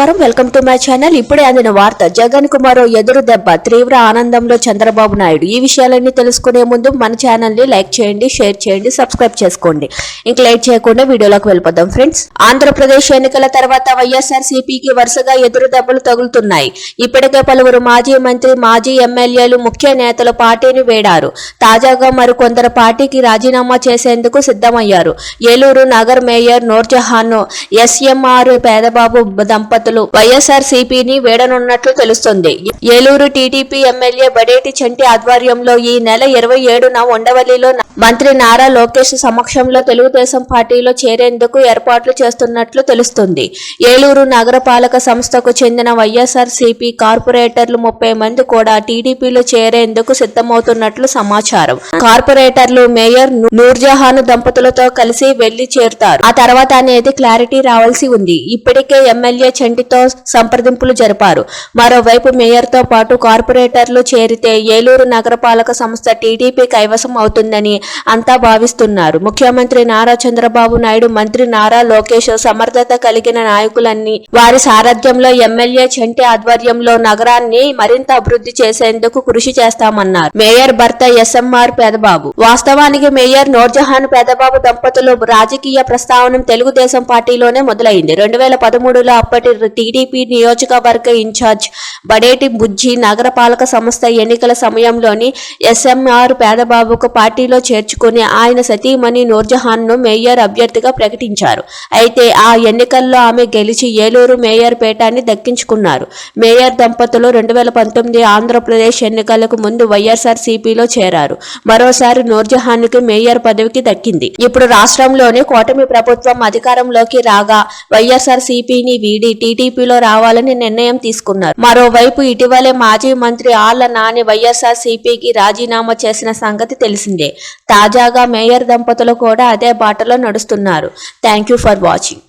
Welcome to my channel. ఇప్పుడే అందిన వార్త. జగన్ కు మరో ఎదురు దెబ్బ, తీవ్ర ఆనందంలో చంద్రబాబు నాయుడు. ఈ విషయాలన్నీ తెలుసుకునే ముందు మన ఛానల్ ని లైక్ చేయండి, షేర్ చేయండి, సబ్స్క్రైబ్ చేసుకోండి. ఇంక లేట్ చేయకుండా వీడియోలోకి వెళ్ళిపోదాం ఫ్రెండ్స్. ఆంధ్రప్రదేశ్ ఎన్నికల తర్వాత వైఎస్ఆర్సీపీకి వరుసగా ఎదురు దెబ్బలు తగులుతున్నాయి. ఇప్పటికే పలువురు మాజీ మంత్రి, మాజీ ఎమ్మెల్యేలు, ముఖ్య నేతలు పార్టీని వేడారు. తాజాగా మరికొందరు పార్టీకి రాజీనామా చేసేందుకు సిద్ధమయ్యారు. ఏలూరు నగర్ మేయర్ నూర్జహాన్, ఎస్ఎంఆర్ పేదబాబు దంపతులు వైఎస్ఆర్సీపీని వేడనున్నట్లు తెలుస్తోంది. ఏలూరు టీడీపీ ఎమ్మెల్యే బడేటి చంటి ఆధ్వర్యంలో ఈ నెల 27న ఉండవల్లిలో మంత్రి నారా లోకేష్ సమక్షంలో తెలుగుదేశం పార్టీలో చేరేందుకు ఏర్పాట్లు చేస్తున్నట్లు తెలుస్తుంది. ఏలూరు నగరపాలక సంస్థకు చెందిన వైఎస్ఆర్సీపీ కార్పొరేటర్లు 30 మంది కూడా టీడీపీలో చేరేందుకు సిద్ధమవుతున్నట్లు సమాచారం. కార్పొరేటర్లు మేయర్ నూర్జహాన్ దంపతులతో కలిసి వెళ్లి చేరుతారు. ఆ తర్వాత అనేది క్లారిటీ రావాల్సి ఉంది. ఇప్పటికే ఎమ్మెల్యే చంటితో సంప్రదింపులు జరిపారు. మరోవైపు మేయర్తో పాటు కార్పొరేటర్లు చేరితే ఏలూరు నగరపాలక సంస్థ టీడీపీ కైవసం అవుతుందని అంతా భావిస్తున్నారు. ముఖ్యమంత్రి నారా చంద్రబాబు నాయుడు, మంత్రి నారా లోకేష్ సమర్థత కలిగిన నాయకులన్నీ వారి సారథ్యంలో ఎమ్మెల్యే చంటి ఆధ్వర్యంలో నగరాన్ని మరింత అభివృద్ధి చేసేందుకు కృషి చేస్తామన్నారు మేయర్ భర్త ఎస్ఎంఆర్ పేదబాబు. వాస్తవానికి మేయర్ నూర్జహాన్ పేదబాబు దంపతులు రాజకీయ ప్రస్థానం తెలుగుదేశం పార్టీలోనే మొదలైంది. 2013లో అప్పటి టీడీపీ నియోజకవర్గ ఇన్ఛార్జ్ బడేటి బుజ్జి నగరపాలక సంస్థ ఎన్నికల సమయంలోని ఎస్ఎంఆర్ పేదబాబుకు పార్టీలో చేర్చుకుని ఆయన సతీమణి నూర్జహాన్ ను మేయర్ అభ్యర్థిగా ప్రకటించారు. అయితే ఆ ఎన్నికల్లో ఆమె గెలిచి ఏలూరు మేయర్ పీఠాన్ని దక్కించుకున్నారు. మేయర్ దంపతులు 2019 ఆంధ్రప్రదేశ్ ఎన్నికలకు ముందు వైఎస్ఆర్సీపీలో చేరారు. మరోసారి నూర్జహాన్ కి మేయర్ పదవికి దక్కింది. ఇప్పుడు రాష్ట్రంలోని కూటమి ప్రభుత్వం అధికారంలోకి రాగా వైఎస్ఆర్సీపీని వీడి టీడీపీలో రావాలని నిర్ణయం తీసుకున్నారు. మరోవైపు ఇటీవలే మాజీ మంత్రి ఆళ్ల నాని వైఎస్ఆర్సీపీకి రాజీనామా చేసిన సంగతి తెలిసిందే. తాజాగా మేయర్ దంపతులు కూడా అదే బాటలో నడుస్తున్నారు. Thank you for watching.